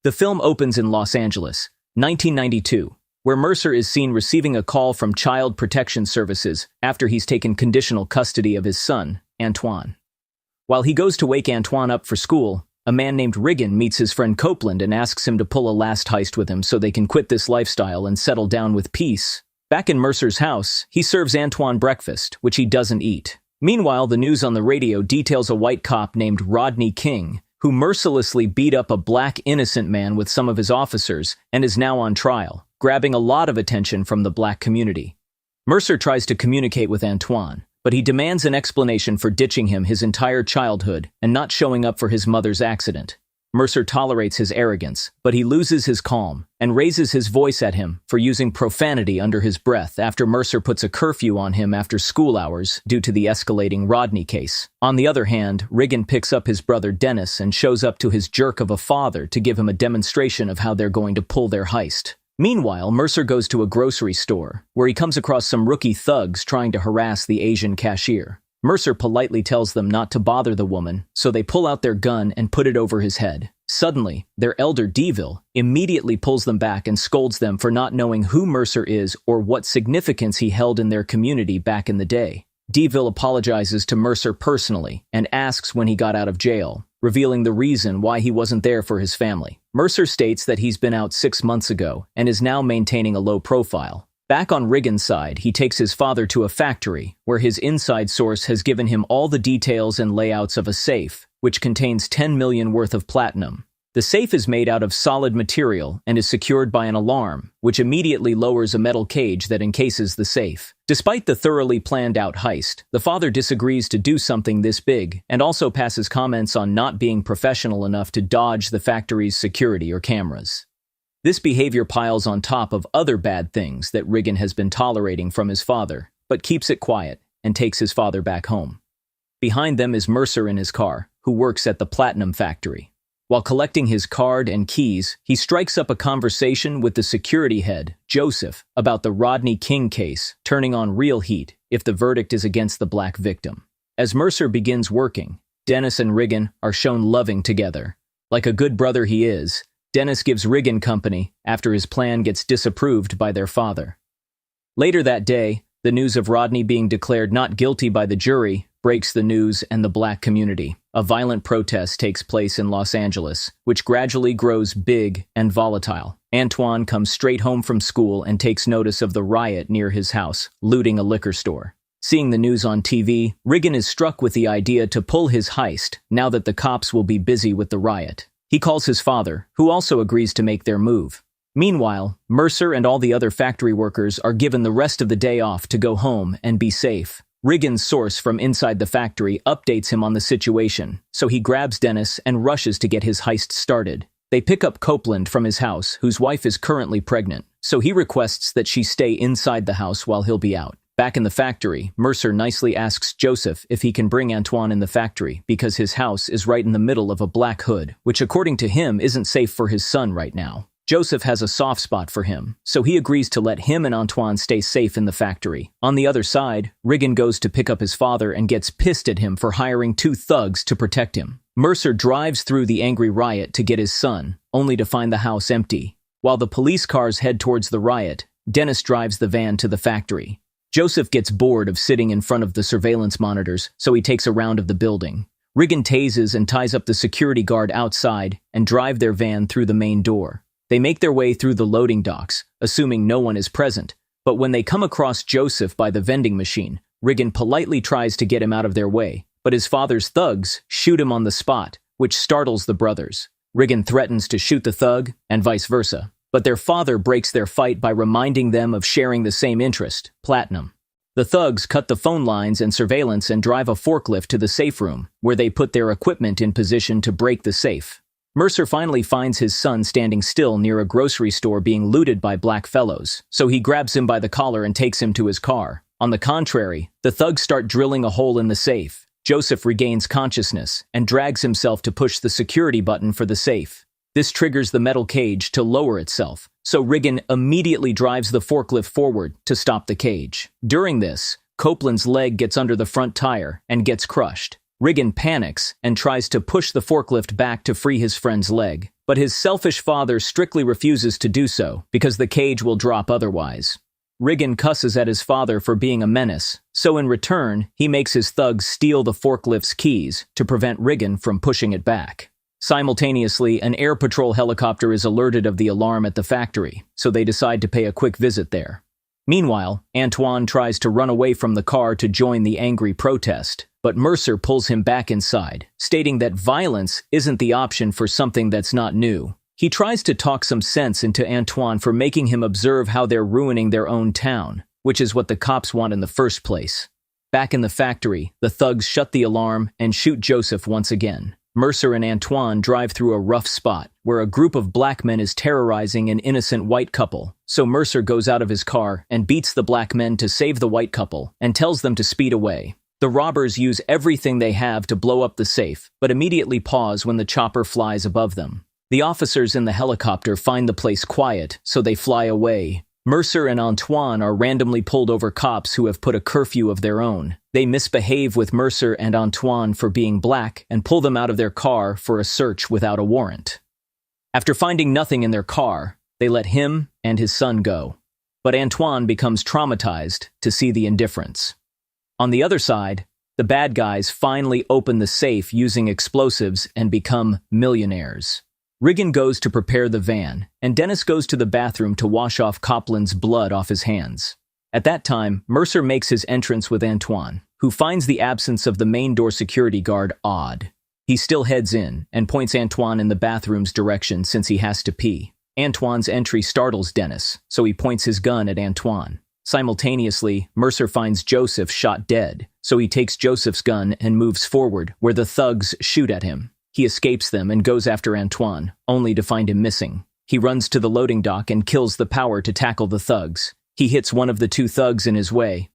The film opens in Los Angeles, 1992, where Mercer is seen receiving a call from Child Protection Services after he's taken conditional custody of his son, Antoine. While he goes to wake Antoine up for school, a man named Riggin meets his friend Copeland and asks him to pull a last heist with him so they can quit this lifestyle and settle down with peace. Back in Mercer's house, he serves Antoine breakfast, which he doesn't eat. Meanwhile, the news on the radio details a white cop named Rodney King, who mercilessly beat up a black innocent man with some of his officers and is now on trial, grabbing a lot of attention from the black community. Mercer tries to communicate with Antoine, but he demands an explanation for ditching him his entire childhood and not showing up for his mother's accident. Mercer tolerates his arrogance, but he loses his calm and raises his voice at him for using profanity under his breath after Mercer puts a curfew on him after school hours due to the escalating Rodney case. On the other hand, Riggin picks up his brother Dennis and shows up to his jerk of a father to give him a demonstration of how they're going to pull their heist. Meanwhile, Mercer goes to a grocery store, where he comes across some rookie thugs trying to harass the Asian cashier. Mercer politely tells them not to bother the woman, so they pull out their gun and put it over his head. Suddenly, their elder Deville immediately pulls them back and scolds them for not knowing who Mercer is or what significance he held in their community back in the day. Deville apologizes to Mercer personally and asks when he got out of jail, revealing the reason why he wasn't there for his family. Mercer states that he's been out 6 months ago and is now maintaining a low profile. Back on Riggin's side, he takes his father to a factory, where his inside source has given him all the details and layouts of a safe, which contains $10 million worth of platinum. The safe is made out of solid material and is secured by an alarm, which immediately lowers a metal cage that encases the safe. Despite the thoroughly planned-out heist, the father disagrees to do something this big and also passes comments on not being professional enough to dodge the factory's security or cameras. This behavior piles on top of other bad things that Riggin has been tolerating from his father, but keeps it quiet and takes his father back home. Behind them is Mercer in his car, who works at the platinum factory. While collecting his card and keys, he strikes up a conversation with the security head, Joseph, about the Rodney King case, turning on real heat if the verdict is against the black victim. As Mercer begins working, Dennis and Riggin are shown loving together. Like a good brother he is, Dennis gives Riggin company after his plan gets disapproved by their father. Later that day, the news of Rodney being declared not guilty by the jury breaks the news and the black community. A violent protest takes place in Los Angeles, which gradually grows big and volatile. Antoine comes straight home from school and takes notice of the riot near his house, looting a liquor store. Seeing the news on TV, Riggin is struck with the idea to pull his heist now that the cops will be busy with the riot. He calls his father, who also agrees to make their move. Meanwhile, Mercer and all the other factory workers are given the rest of the day off to go home and be safe. Riggin's source from inside the factory updates him on the situation, so he grabs Dennis and rushes to get his heist started. They pick up Copeland from his house, whose wife is currently pregnant, so he requests that she stay inside the house while he'll be out. Back in the factory, Mercer nicely asks Joseph if he can bring Antoine in the factory because his house is right in the middle of a black hood, which according to him isn't safe for his son right now. Joseph has a soft spot for him, so he agrees to let him and Antoine stay safe in the factory. On the other side, Riggin goes to pick up his father and gets pissed at him for hiring 2 thugs to protect him. Mercer drives through the angry riot to get his son, only to find the house empty. While the police cars head towards the riot, Dennis drives the van to the factory. Joseph gets bored of sitting in front of the surveillance monitors, so he takes a round of the building. Riggin tases and ties up the security guard outside and drive their van through the main door. They make their way through the loading docks, assuming no one is present, but when they come across Joseph by the vending machine, Riggin politely tries to get him out of their way, but his father's thugs shoot him on the spot, which startles the brothers. Riggin threatens to shoot the thug, and vice versa. But their father breaks their fight by reminding them of sharing the same interest, platinum. The thugs cut the phone lines and surveillance and drive a forklift to the safe room, where they put their equipment in position to break the safe. Mercer finally finds his son standing still near a grocery store being looted by black fellows, so he grabs him by the collar and takes him to his car. On the contrary, the thugs start drilling a hole in the safe. Joseph regains consciousness and drags himself to push the security button for the safe. This triggers the metal cage to lower itself, so Riggin immediately drives the forklift forward to stop the cage. During this, Copeland's leg gets under the front tire and gets crushed. Riggin panics and tries to push the forklift back to free his friend's leg. but his selfish father strictly refuses to do so because the cage will drop otherwise. Riggin cusses at his father for being a menace, so in return, he makes his thugs steal the forklift's keys to prevent Riggin from pushing it back. Simultaneously, an air patrol helicopter is alerted of the alarm at the factory, so they decide to pay a quick visit there. Meanwhile, Antoine tries to run away from the car to join the angry protest, but Mercer pulls him back inside, stating that violence isn't the option for something that's not new. He tries to talk some sense into Antoine for making him observe how they're ruining their own town, which is what the cops want in the first place. Back in the factory, the thugs shut the alarm and shoot Joseph once again. Mercer and Antoine drive through a rough spot where a group of black men is terrorizing an innocent white couple, so Mercer goes out of his car and beats the black men to save the white couple and tells them to speed away. The robbers use everything they have to blow up the safe, but immediately pause when the chopper flies above them. The officers in the helicopter find the place quiet, so they fly away. Mercer and Antoine are randomly pulled over cops who have put a curfew of their own. They misbehave with Mercer and Antoine for being black and pull them out of their car for a search without a warrant. After finding nothing in their car, they let him and his son go. But Antoine becomes traumatized to see the indifference. On the other side, the bad guys finally open the safe using explosives and become millionaires. Riggin goes to prepare the van, and Dennis goes to the bathroom to wash off Copland's blood off his hands. At that time, Mercer makes his entrance with Antoine, who finds the absence of the main door security guard odd. He still heads in, and points Antoine in the bathroom's direction since he has to pee. Antoine's entry startles Dennis, so he points his gun at Antoine. Simultaneously, Mercer finds Joseph shot dead, so he takes Joseph's gun and moves forward, where the thugs shoot at him. He escapes them and goes after Antoine, only to find him missing. He runs to the loading dock and kills the power to tackle the thugs. He hits one of the two thugs in his way,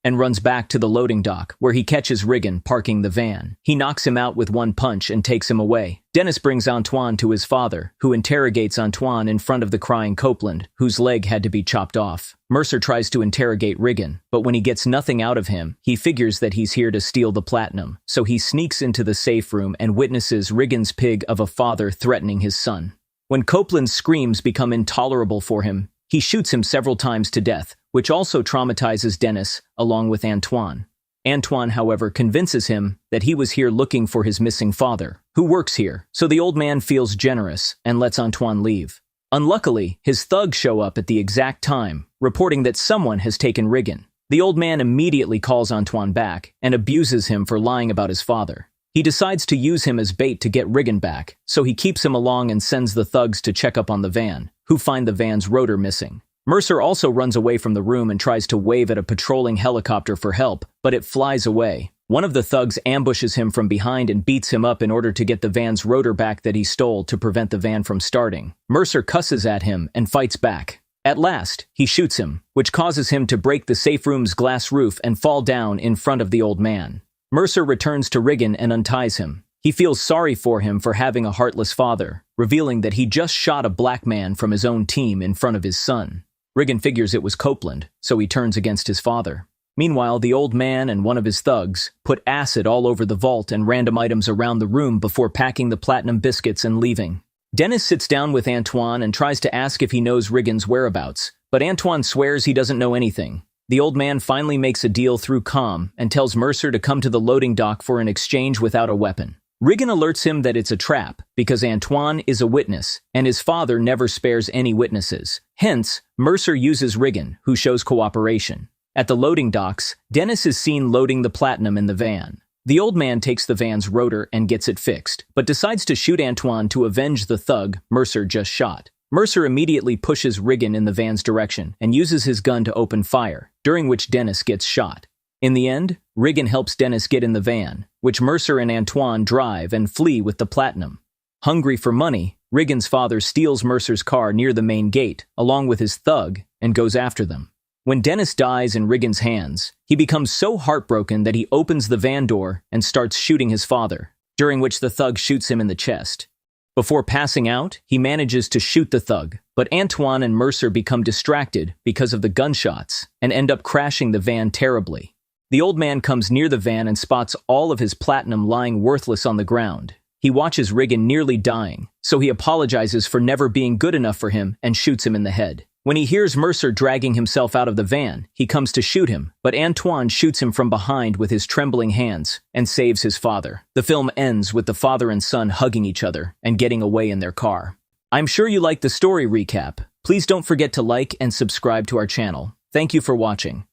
and runs back to the loading dock, where he catches Riggin parking the van. He knocks him out with one punch and takes him away. Dennis brings Antoine to his father, who interrogates Antoine in front of the crying Copland, whose leg had to be chopped off. Mercer tries to interrogate Riggin, but when he gets nothing out of him, he figures that he's here to steal the platinum, so he sneaks into the safe room and witnesses Riggin's pig of a father threatening his son. When Copland's screams become intolerable for him, he shoots him several times to death, which also traumatizes Dennis, along with Antoine. Antoine, however, convinces him that he was here looking for his missing father, who works here, so the old man feels generous and lets Antoine leave. Unluckily, his thugs show up at the exact time, reporting that someone has taken Riggin. The old man immediately calls Antoine back and abuses him for lying about his father. He decides to use him as bait to get Riggin back, so he keeps him along and sends the thugs to check up on the van, who find the van's rotor missing. Mercer also runs away from the room and tries to wave at a patrolling helicopter for help, but it flies away. One of the thugs ambushes him from behind and beats him up in order to get the van's rotor back that he stole to prevent the van from starting. Mercer cusses at him and fights back. At last, he shoots him, which causes him to break the safe room's glass roof and fall down in front of the old man. Mercer returns to Riggin and unties him. He feels sorry for him for having a heartless father, revealing that he just shot a black man from his own team in front of his son. Riggin figures it was Copland, so he turns against his father. Meanwhile, the old man and one of his thugs put acid all over the vault and random items around the room before packing the platinum biscuits and leaving. Dennis sits down with Antoine and tries to ask if he knows Riggin's whereabouts, but Antoine swears he doesn't know anything. The old man finally makes a deal through comm and tells Mercer to come to the loading dock for an exchange without a weapon. Riggin alerts him that it's a trap because Antoine is a witness and his father never spares any witnesses. Hence, Mercer uses Riggin, who shows cooperation. At the loading docks, Dennis is seen loading the platinum in the van. The old man takes the van's rotor and gets it fixed, but decides to shoot Antoine to avenge the thug Mercer just shot. Mercer immediately pushes Riggin in the van's direction and uses his gun to open fire, during which Dennis gets shot. In the end, Riggin helps Dennis get in the van, which Mercer and Antoine drive and flee with the platinum. Hungry for money, Riggin's father steals Mercer's car near the main gate, along with his thug, and goes after them. When Dennis dies in Riggin's hands, he becomes so heartbroken that he opens the van door and starts shooting his father, during which the thug shoots him in the chest. Before passing out, he manages to shoot the thug, but Antoine and Mercer become distracted because of the gunshots and end up crashing the van terribly. The old man comes near the van and spots all of his platinum lying worthless on the ground. He watches Riggin nearly dying, so he apologizes for never being good enough for him and shoots him in the head. When he hears Mercer dragging himself out of the van, he comes to shoot him, but Antoine shoots him from behind with his trembling hands and saves his father. The film ends with the father and son hugging each other and getting away in their car. I'm sure you liked the story recap. Please don't forget to like and subscribe to our channel. Thank you for watching.